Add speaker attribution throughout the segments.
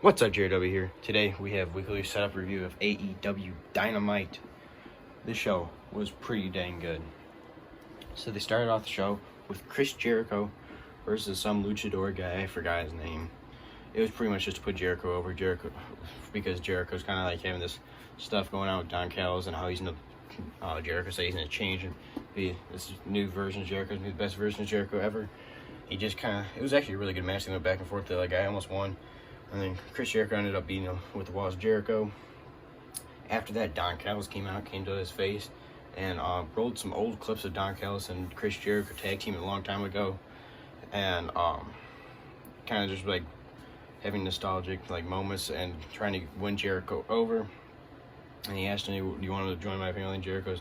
Speaker 1: What's up, AEW here? Today we have weekly setup review of AEW Dynamite. This show was pretty dang good. So they started off the show with Chris Jericho versus some luchador guy. I forgot his name. It was pretty much just to put Jericho over because Jericho's kind of like having this stuff going on with Don Callis and how he's Jericho says he's gonna change and be this new version of Jericho, the best version of Jericho ever. It was actually a really good match. They went back and forth. The guy almost won. And then Chris Jericho ended up beating him with the Walls of Jericho. After that, Don Callis came to his face, and rolled some old clips of Don Callis and Chris Jericho tag team a long time ago. And kind of just like having nostalgic like moments and trying to win Jericho over. And he asked him, "Do you want to join my family?" And Jericho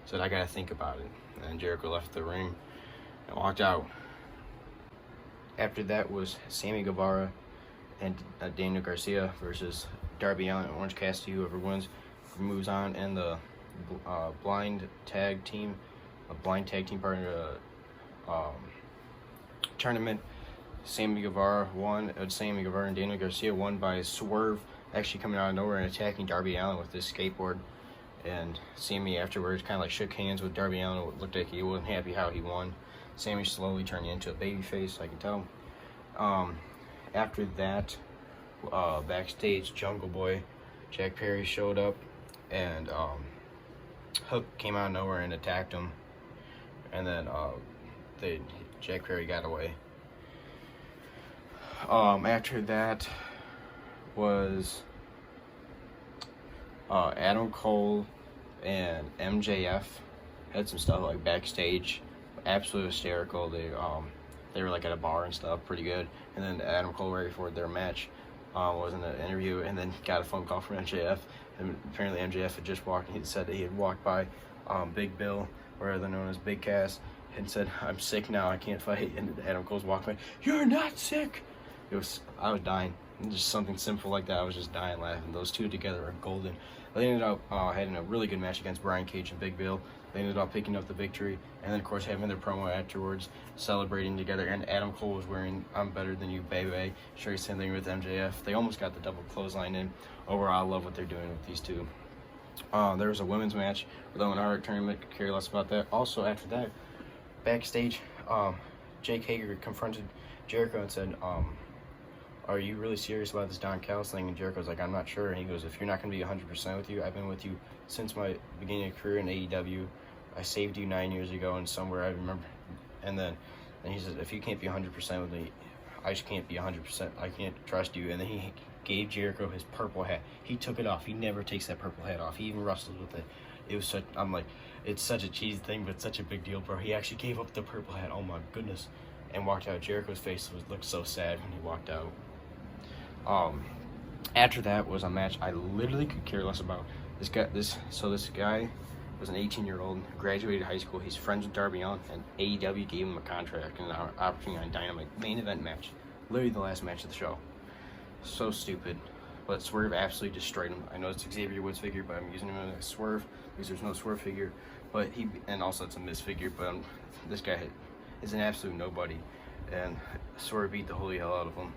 Speaker 1: said, "I got to think about it." And Jericho left the ring and walked out. After that was Sammy Guevara and Daniel Garcia versus Darby Allin and Orange Cassidy. Whoever wins moves on, and the blind tag team partner tournament. Sammy Guevara and Daniel Garcia won by Swerve actually coming out of nowhere and attacking Darby Allin with his skateboard. And Sammy afterwards kind of like shook hands with Darby Allin. It looked like he wasn't happy how he won. Sammy slowly turned into a babyface, I can tell. After that, backstage, Jungle Boy Jack Perry showed up, and Hook came out of nowhere and attacked him, and then Jack Perry got away. After that was Adam Cole and MJF had some stuff like backstage, absolutely hysterical. They were like at a bar and stuff, pretty good. And then Adam Cole, right before their match, was in an interview, and then got a phone call from MJF. And apparently MJF had just walked. He said that he had walked by Big Bill, or other known as Big Cass, and said, "I'm sick now. I can't fight." And Adam Cole's walking by, "You're not sick." I was dying. Just something simple like that. I was just dying laughing. Those two together are golden. They ended up having a really good match against Brian Cage and Big Bill. They ended up picking up the victory, and then of course having their promo afterwards, celebrating together. And Adam Cole was wearing "I'm better than you, baby" shirt, same thing with MJF. They almost got the double clothesline in. Overall, I love what they're doing with these two. There was a women's match with Owen Hart tournament. Could care less about that. Also, after that, backstage, Jake Hager confronted Jericho and said, "Are you really serious about this Don Callis thing?" And Jericho's like, "I'm not sure." And he goes, "If you're not going to be 100% with you, I've been with you since my beginning of career in AEW. I saved you 9 years ago, and somewhere I remember." And he says, "If you can't be 100% with me, I just can't be 100%. I can't trust you." And then he gave Jericho his purple hat. He took it off. He never takes that purple hat off. He even wrestled with it. I'm like, it's such a cheesy thing, but such a big deal, bro. He actually gave up the purple hat. Oh my goodness. And walked out. Jericho's face looked so sad when he walked out. After that was a match I literally could care less about. This guy was an 18-year-old, graduated high school. He's friends with Darby Allin, and AEW gave him a contract and an opportunity on Dynamite main event match. Literally the last match of the show. So stupid, but Swerve absolutely destroyed him. I know it's Xavier Woods figure, but I'm using him as a Swerve because there's no Swerve figure. But and also it's a Miz figure. But this guy is an absolute nobody, and Swerve beat the holy hell out of him.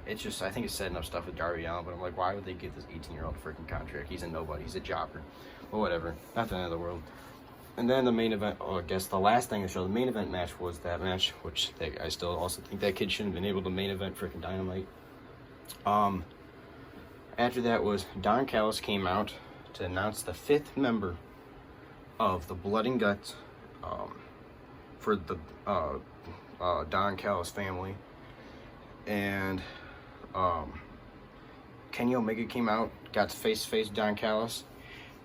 Speaker 1: It's just, I think it's setting up stuff with Darby Allin, but I'm like, why would they give this 18-year-old a freaking contract? He's a nobody. He's a jobber. But whatever. Not the end of the world. And then the main event, I guess the last thing to show, the main event match was that match, which I still also think that kid shouldn't have been able to main event freaking Dynamite. After that was Don Callis came out to announce the 5th member of the Blood and Guts for the Don Callis family. And Kenny Omega came out, got to face Don Callis,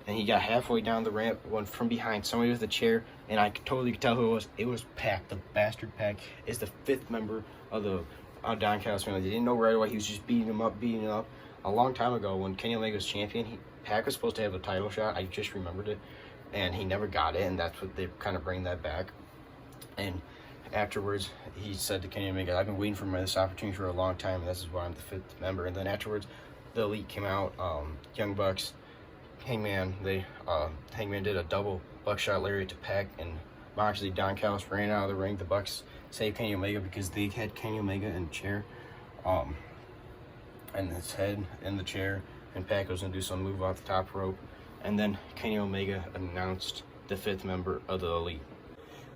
Speaker 1: and he got halfway down the ramp, went from behind somebody with a chair, and I totally could tell who it was. It was Pac, the bastard Pac, is the 5th member of the Don Callis family. They didn't know right away. He was just beating him up. A long time ago, when Kenny Omega was champion, Pac was supposed to have a title shot. I just remembered it, and he never got it, and that's what they kind of bring that back. And afterwards, he said to Kenny Omega, "I've been waiting for this opportunity for a long time, and this is why I'm the 5th member." And then afterwards, the Elite came out, Young Bucks, Hangman. Hangman did a double buckshot lariat to Pac, and Moxley, Don Callis ran out of the ring. The Bucks saved Kenny Omega because they had Kenny Omega in the chair. and his head in the chair, and Pac was gonna do some move off the top rope, and then Kenny Omega announced the 5th member of the Elite.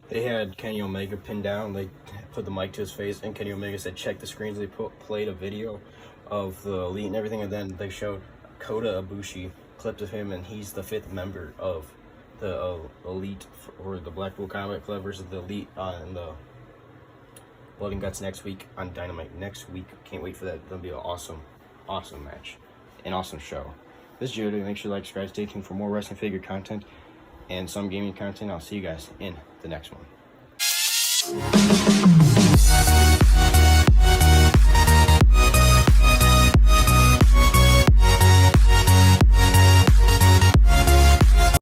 Speaker 1: They had Kenny Omega pinned down. They put the mic to his face, and Kenny Omega said, "Check the screens." They played a video of the Elite and everything, and then they showed Kota Ibushi clips of him, and he's the 5th member of the Elite, or the Blackpool Combat Club versus the Elite on the Blood and Guts next week on Dynamite. Next week, can't wait for that. That'll be an awesome match, an awesome show. This is Jared. Make sure to like, subscribe, stay tuned for more wrestling figure content and some gaming content. I'll see you guys in the next one.